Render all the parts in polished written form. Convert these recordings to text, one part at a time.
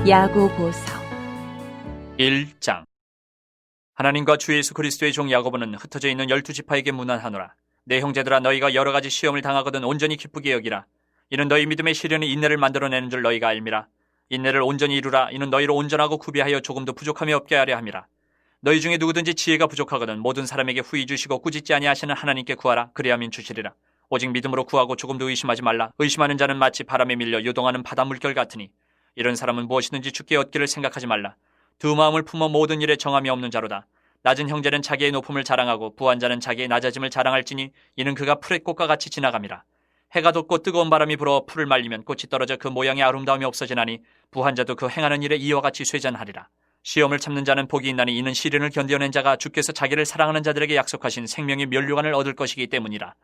야고보서 1장. 하나님과 주 예수 그리스도의 종 야고보는 흩어져 있는 12지파에게 문안하노라. 내 형제들아, 너희가 여러 가지 시험을 당하거든 온전히 기쁘게 여기라. 이는 너희 믿음의 시련이 인내를 만들어내는 줄 너희가 알미라. 인내를 온전히 이루라. 이는 너희를 온전하고 구비하여 조금도 부족함이 없게 하려 함이라. 너희 중에 누구든지 지혜가 부족하거든 모든 사람에게 후히 주시고 꾸짖지 아니하시는 하나님께 구하라. 그리하면 주시리라. 오직 믿음으로 구하고 조금도 의심하지 말라. 의심하는 자는 마치 바람에 밀려 요동하는 바다 물결 같으니 이런 사람은 무엇이든지 주께 얻기를 생각하지 말라. 두 마음을 품어 모든 일에 정함이 없는 자로다. 낮은 형제는 자기의 높음을 자랑하고 부한 자는 자기의 낮아짐을 자랑할지니 이는 그가 풀의 꽃과 같이 지나감이라. 해가 돋고 뜨거운 바람이 불어 풀을 말리면 꽃이 떨어져 그 모양의 아름다움이 없어지나니 부한 자도 그 행하는 일에 이와 같이 쇠잔하리라. 시험을 참는 자는 복이 있나니 이는 시련을 견뎌낸 자가 주께서 자기를 사랑하는 자들에게 약속하신 생명의 면류관을 얻을 것이기 때문이라.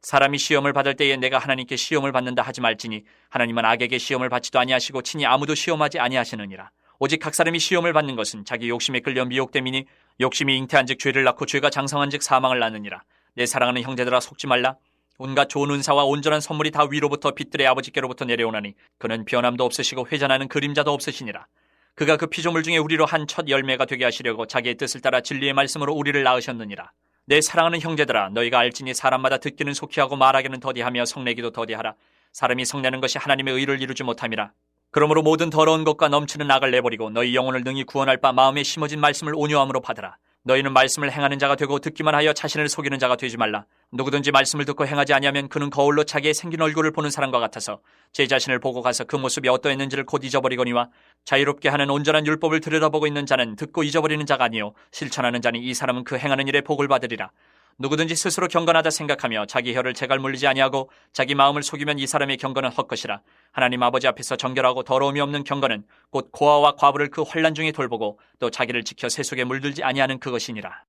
사람이 시험을 받을 때에 내가 하나님께 시험을 받는다 하지 말지니 하나님은 악에게 시험을 받지도 아니하시고 친히 아무도 시험하지 아니하시느니라. 오직 각 사람이 시험을 받는 것은 자기 욕심에 끌려 미혹됨이니 욕심이 잉태한즉 죄를 낳고 죄가 장성한즉 사망을 낳느니라. 내 사랑하는 형제들아, 속지 말라. 온갖 좋은 은사와 온전한 선물이 다 위로부터 빛들의 아버지께로부터 내려오나니 그는 변함도 없으시고 회전하는 그림자도 없으시니라. 그가 그 피조물 중에 우리로 한 첫 열매가 되게 하시려고 자기의 뜻을 따라 진리의 말씀으로 우리를 낳으셨느니라. 내 사랑하는 형제들아, 너희가 알지니 사람마다 듣기는 속히 하고 말하기는 더디하며 성내기도 더디하라. 사람이 성내는 것이 하나님의 의를 이루지 못함이라. 그러므로 모든 더러운 것과 넘치는 악을 내버리고 너희 영혼을 능히 구원할 바 마음에 심어진 말씀을 온유함으로 받으라. 너희는 말씀을 행하는 자가 되고 듣기만 하여 자신을 속이는 자가 되지 말라. 누구든지 말씀을 듣고 행하지 아니하면 그는 거울로 자기의 생긴 얼굴을 보는 사람과 같아서 제 자신을 보고 가서 그 모습이 어떠했는지를 곧 잊어버리거니와 자유롭게 하는 온전한 율법을 들여다보고 있는 자는 듣고 잊어버리는 자가 아니요 실천하는 자니 이 사람은 그 행하는 일에 복을 받으리라. 누구든지 스스로 경건하다 생각하며 자기 혀를 재갈 물리지 아니하고 자기 마음을 속이면 이 사람의 경건은 헛것이라. 하나님 아버지 앞에서 정결하고 더러움이 없는 경건은 곧 고아와 과부를 그 환난 중에 돌보고 또 자기를 지켜 세속에 물들지 아니하는 그것이니라.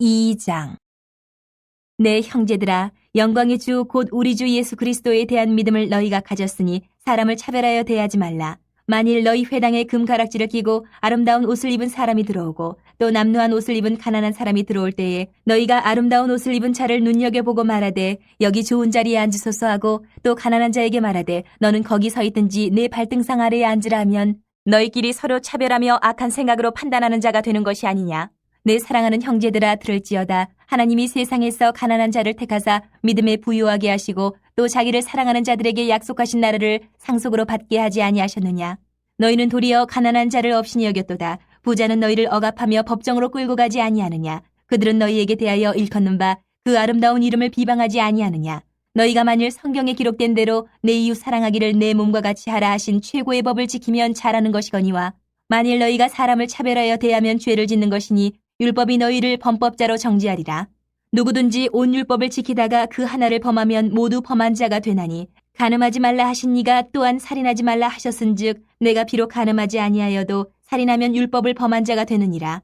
2장. 내 형제들아, 영광의 주 곧 우리 주 예수 그리스도에 대한 믿음을 너희가 가졌으니 사람을 차별하여 대하지 말라. 만일 너희 회당에 금가락지를 끼고 아름다운 옷을 입은 사람이 들어오고 또 남루한 옷을 입은 가난한 사람이 들어올 때에 너희가 아름다운 옷을 입은 자를 눈여겨보고 말하되 여기 좋은 자리에 앉으소서 하고 또 가난한 자에게 말하되 너는 거기 서 있든지 내 발등상 아래에 앉으라 하면 너희끼리 서로 차별하며 악한 생각으로 판단하는 자가 되는 것이 아니냐. 내 사랑하는 형제들아, 들을지어다. 하나님이 세상에서 가난한 자를 택하사 믿음에 부유하게 하시고 또 자기를 사랑하는 자들에게 약속하신 나라를 상속으로 받게 하지 아니하셨느냐. 너희는 도리어 가난한 자를 없이니 여겼도다. 부자는 너희를 억압하며 법정으로 끌고 가지 아니하느냐. 그들은 너희에게 대하여 일컫는 바 그 아름다운 이름을 비방하지 아니하느냐. 너희가 만일 성경에 기록된 대로 내 이웃 사랑하기를 내 몸과 같이 하라 하신 최고의 법을 지키면 잘하는 것이거니와 만일 너희가 사람을 차별하여 대하면 죄를 짓는 것이니 율법이 너희를 범법자로 정죄하리라. 누구든지 온 율법을 지키다가 그 하나를 범하면 모두 범한 자가 되나니 간음하지 말라 하신 이가 또한 살인하지 말라 하셨은즉 내가 비록 간음하지 아니하여도 살인하면 율법을 범한 자가 되느니라.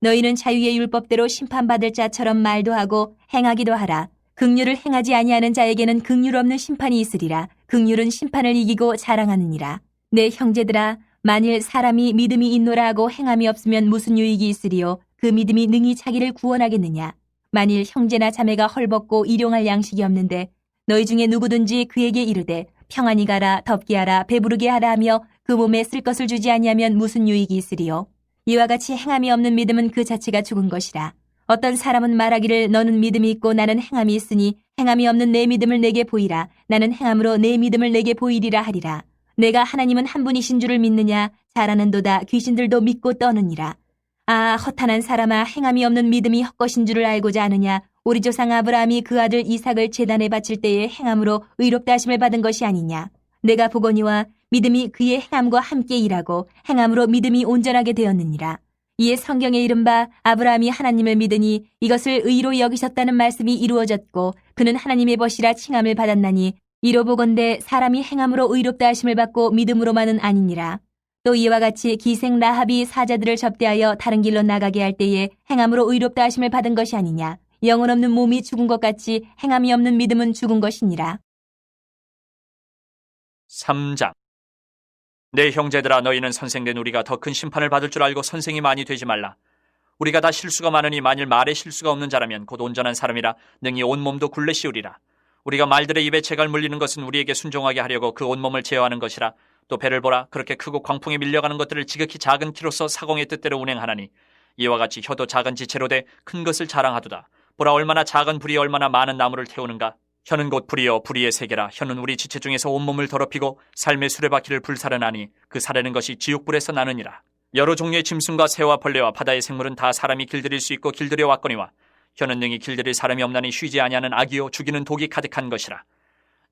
너희는 자유의 율법대로 심판받을 자처럼 말도 하고 행하기도 하라. 긍휼을 행하지 아니하는 자에게는 긍휼 없는 심판이 있으리라. 긍휼은 심판을 이기고 자랑하느니라. 내 형제들아, 만일 사람이 믿음이 있노라 하고 행함이 없으면 무슨 유익이 있으리요. 그 믿음이 능히 자기를 구원하겠느냐. 만일 형제나 자매가 헐벗고 일용할 양식이 없는데 너희 중에 누구든지 그에게 이르되 평안히 가라, 덥게 하라, 배부르게 하라 하며 그 몸에 쓸 것을 주지 아니하면 무슨 유익이 있으리요. 이와 같이 행함이 없는 믿음은 그 자체가 죽은 것이라. 어떤 사람은 말하기를 너는 믿음이 있고 나는 행함이 있으니 행함이 없는 내 믿음을 내게 보이라. 나는 행함으로 내 믿음을 내게 보이리라 하리라. 내가 하나님은 한 분이신 줄을 믿느냐. 잘하는도다. 귀신들도 믿고 떠느니라. 아, 허탄한 사람아, 행함이 없는 믿음이 헛것인 줄을 알고자 하느냐. 우리 조상 아브라함이 그 아들 이삭을 제단에 바칠 때에 행함으로 의롭다 하심을 받은 것이 아니냐. 내가 보거니와 믿음이 그의 행함과 함께 일하고 행함으로 믿음이 온전하게 되었느니라. 이에 성경에 이른바 아브라함이 하나님을 믿으니 이것을 의로 여기셨다는 말씀이 이루어졌고 그는 하나님의 벗이라 칭함을 받았나니 이로 보건대 사람이 행함으로 의롭다 하심을 받고 믿음으로만은 아니니라. 또 이와 같이 기생 라합이 사자들을 접대하여 다른 길로 나가게 할 때에 행함으로 의롭다 하심을 받은 것이 아니냐. 영혼 없는 몸이 죽은 것 같이 행함이 없는 믿음은 죽은 것이니라. 3장. 내 형제들아, 너희는 선생된 우리가 더 큰 심판을 받을 줄 알고 선생이 많이 되지 말라. 우리가 다 실수가 많으니 만일 말에 실수가 없는 자라면 곧 온전한 사람이라 능히 온몸도 굴레 씌우리라. 우리가 말들의 입에 재갈 물리는 것은 우리에게 순종하게 하려고 그 온몸을 제어하는 것이라. 또 배를 보라. 그렇게 크고 광풍에 밀려가는 것들을 지극히 작은 키로서 사공의 뜻대로 운행하나니 이와 같이 혀도 작은 지체로 돼 큰 것을 자랑하도다. 보라, 얼마나 작은 불이 얼마나 많은 나무를 태우는가. 혀는 곧 불이요 불의의 세계라. 혀는 우리 지체 중에서 온몸을 더럽히고 삶의 수레바퀴를 불사르나니 그 사르는 것이 지옥불에서 나느니라. 여러 종류의 짐승과 새와 벌레와 바다의 생물은 다 사람이 길들일 수 있고 길들여 왔거니와 혀는 능히 길들일 사람이 없나니 쉬지 아니하는 악이요 죽이는 독이 가득한 것이라.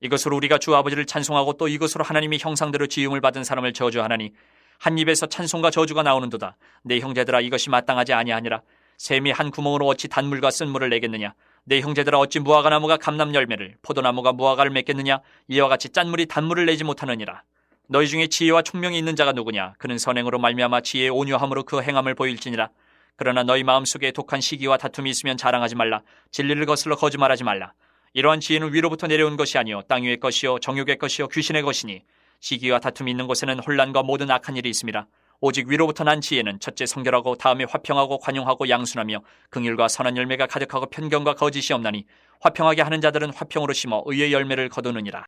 이것으로 우리가 주 아버지를 찬송하고 또 이것으로 하나님의 형상대로 지음을 받은 사람을 저주하나니 한 입에서 찬송과 저주가 나오는도다. 내 형제들아, 이것이 마땅하지 아니하니라. 샘이 한 구멍으로 어찌 단물과 쓴물을 내겠느냐. 내 형제들아, 어찌 무화과나무가 감람 열매를, 포도나무가 무화과를 맺겠느냐. 이와 같이 짠물이 단물을 내지 못하느니라. 너희 중에 지혜와 총명이 있는 자가 누구냐. 그는 선행으로 말미암아 지혜의 온유함으로 그 행함을 보일지니라. 그러나 너희 마음속에 독한 시기와 다툼이 있으면 자랑하지 말라. 진리를 거슬러 거짓말하지 말라. 이러한 지혜는 위로부터 내려온 것이 아니요 땅 위의 것이요 정욕의 것이요 귀신의 것이니 시기와 다툼이 있는 곳에는 혼란과 모든 악한 일이 있습니다. 오직 위로부터 난 지혜는 첫째 성결하고 다음에 화평하고 관용하고 양순하며 긍휼과 선한 열매가 가득하고 편견과 거짓이 없나니 화평하게 하는 자들은 화평으로 심어 의의 열매를 거두느니라.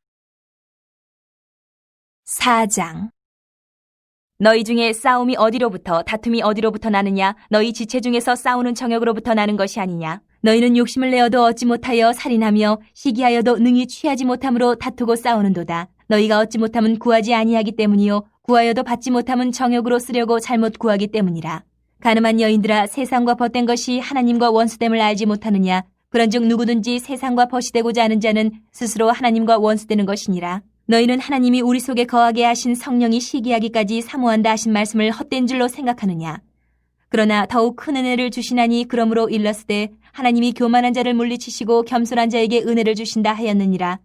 4장. 너희 중에 싸움이 어디로부터 다툼이 어디로부터 나느냐. 너희 지체 중에서 싸우는 정욕으로부터 나는 것이 아니냐. 너희는 욕심을 내어도 얻지 못하여 살인하며 시기하여도 능히 취하지 못함으로 다투고 싸우는도다. 너희가 얻지 못함은 구하지 아니하기 때문이요 구하여도 받지 못함은 정욕으로 쓰려고 잘못 구하기 때문이라. 가늠한 여인들아, 세상과 벗된 것이 하나님과 원수됨을 알지 못하느냐. 그런즉 누구든지 세상과 벗이 되고자 하는 자는 스스로 하나님과 원수되는 것이니라. 너희는 하나님이 우리 속에 거하게 하신 성령이 시기하기까지 사모한다 하신 말씀을 헛된 줄로 생각하느냐. 그러나 더욱 큰 은혜를 주시나니 그러므로 일렀으되 하나님이 교만한 자를 물리치시고 겸손한 자에게 은혜를 주신다 하였느니라.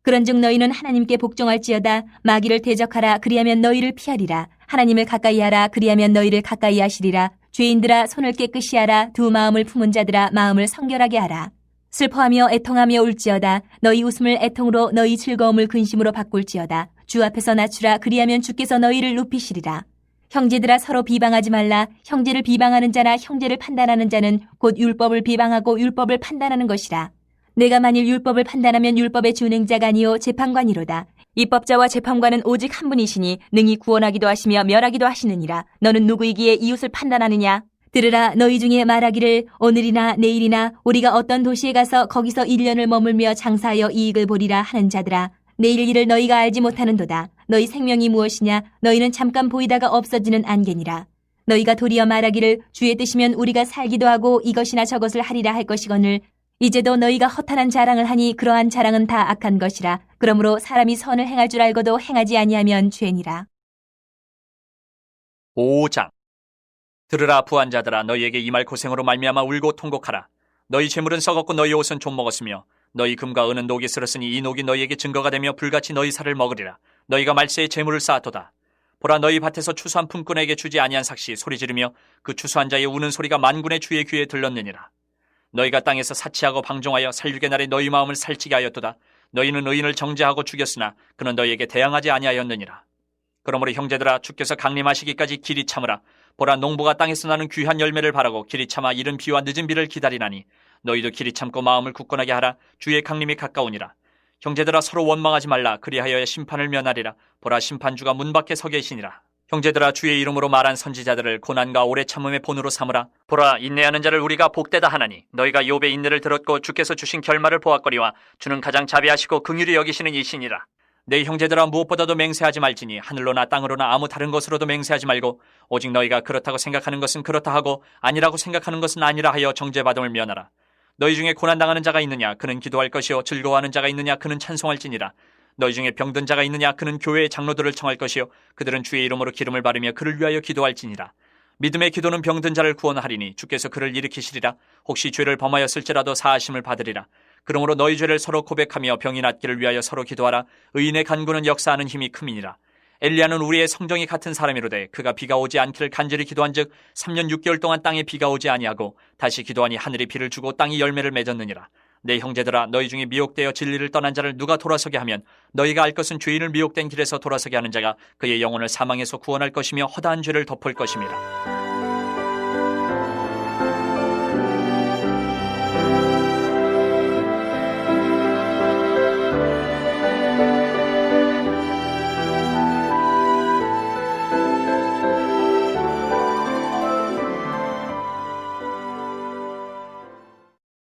그런즉 너희는 하나님께 복종할지어다. 마귀를 대적하라. 그리하면 너희를 피하리라. 하나님을 가까이 하라. 그리하면 너희를 가까이 하시리라. 죄인들아, 손을 깨끗이 하라. 두 마음을 품은 자들아, 마음을 성결하게 하라. 슬퍼하며 애통하며 울지어다. 너희 웃음을 애통으로 너희 즐거움을 근심으로 바꿀지어다. 주 앞에서 낮추라. 그리하면 주께서 너희를 높이시리라. 형제들아, 서로 비방하지 말라. 형제를 비방하는 자나 형제를 판단하는 자는 곧 율법을 비방하고 율법을 판단하는 것이라. 내가 만일 율법을 판단하면 율법의 준행자가 아니요 재판관이로다. 입법자와 재판관은 오직 한 분이시니 능히 구원하기도 하시며 멸하기도 하시느니라. 너는 누구이기에 이웃을 판단하느냐? 들으라. 너희 중에 말하기를 오늘이나 내일이나 우리가 어떤 도시에 가서 거기서 1년을 머물며 장사하여 이익을 보리라 하는 자들아, 내일 일을 너희가 알지 못하는도다. 너희 생명이 무엇이냐? 너희는 잠깐 보이다가 없어지는 안개니라. 너희가 도리어 말하기를 주의 뜻이면 우리가 살기도 하고 이것이나 저것을 하리라 할 것이거늘 이제도 너희가 허탄한 자랑을 하니 그러한 자랑은 다 악한 것이라. 그러므로 사람이 선을 행할 줄 알고도 행하지 아니하면 죄니라. 5장. 들으라, 부한 자들아, 너희에게 이 말 고생으로 말미암아 울고 통곡하라. 너희 재물은 썩었고 너희 옷은 좀 먹었으며 너희 금과 은은 녹이 슬었으니 이 녹이 너희에게 증거가 되며 불같이 너희 살을 먹으리라. 너희가 말세에 재물을 쌓았도다. 보라, 너희 밭에서 추수한 품꾼에게 주지 아니한 삭시 소리 지르며 그 추수한 자의 우는 소리가 만군의 주의 귀에 들렀느니라. 너희가 땅에서 사치하고 방종하여 살육의 날에 너희 마음을 살찌게 하였도다. 너희는 의인을 정죄하고 죽였으나 그는 너희에게 대항하지 아니하였느니라. 그러므로 형제들아, 주께서 강림하시기까지 길이 참으라. 보라, 농부가 땅에서 나는 귀한 열매를 바라고 길이 참아 이른 비와 늦은 비를 기다리나니 너희도 길이 참고 마음을 굳건하게 하라. 주의 강림이 가까우니라. 형제들아, 서로 원망하지 말라. 그리하여야 심판을 면하리라. 보라, 심판주가 문 밖에 서 계시니라. 형제들아, 주의 이름으로 말한 선지자들을 고난과 오래 참음의 본으로 삼으라. 보라, 인내하는 자를 우리가 복되다 하나니 너희가 욥의 인내를 들었고 주께서 주신 결말을 보았거니와 주는 가장 자비하시고 긍휼히 여기시는 이시니라. 내 형제들아, 무엇보다도 맹세하지 말지니 하늘로나 땅으로나 아무 다른 것으로도 맹세하지 말고 오직 너희가 그렇다고 생각하는 것은 그렇다 하고 아니라고 생각하는 것은 아니라 하여 정죄받음을 면하라. 너희 중에 고난당하는 자가 있느냐? 그는 기도할 것이요. 즐거워하는 자가 있느냐? 그는 찬송할지니라. 너희 중에 병든 자가 있느냐? 그는 교회의 장로들을 청할 것이요. 그들은 주의 이름으로 기름을 바르며 그를 위하여 기도할지니라. 믿음의 기도는 병든 자를 구원하리니 주께서 그를 일으키시리라. 혹시 죄를 범하였을지라도 사하심을 받으리라. 그러므로 너희 죄를 서로 고백하며 병이 낫기를 위하여 서로 기도하라. 의인의 간구는 역사하는 힘이 큼이니라. 엘리야는 우리의 성정이 같은 사람이로되 그가 비가 오지 않기를 간절히 기도한즉 3년 6개월 동안 땅에 비가 오지 아니하고 다시 기도하니 하늘이 비를 주고 땅이 열매를 맺었느니라. 내 형제들아, 너희 중에 미혹되어 진리를 떠난 자를 누가 돌아서게 하면 너희가 알 것은 죄인을 미혹된 길에서 돌아서게 하는 자가 그의 영혼을 사망에서 구원할 것이며 허다한 죄를 덮을 것임이라.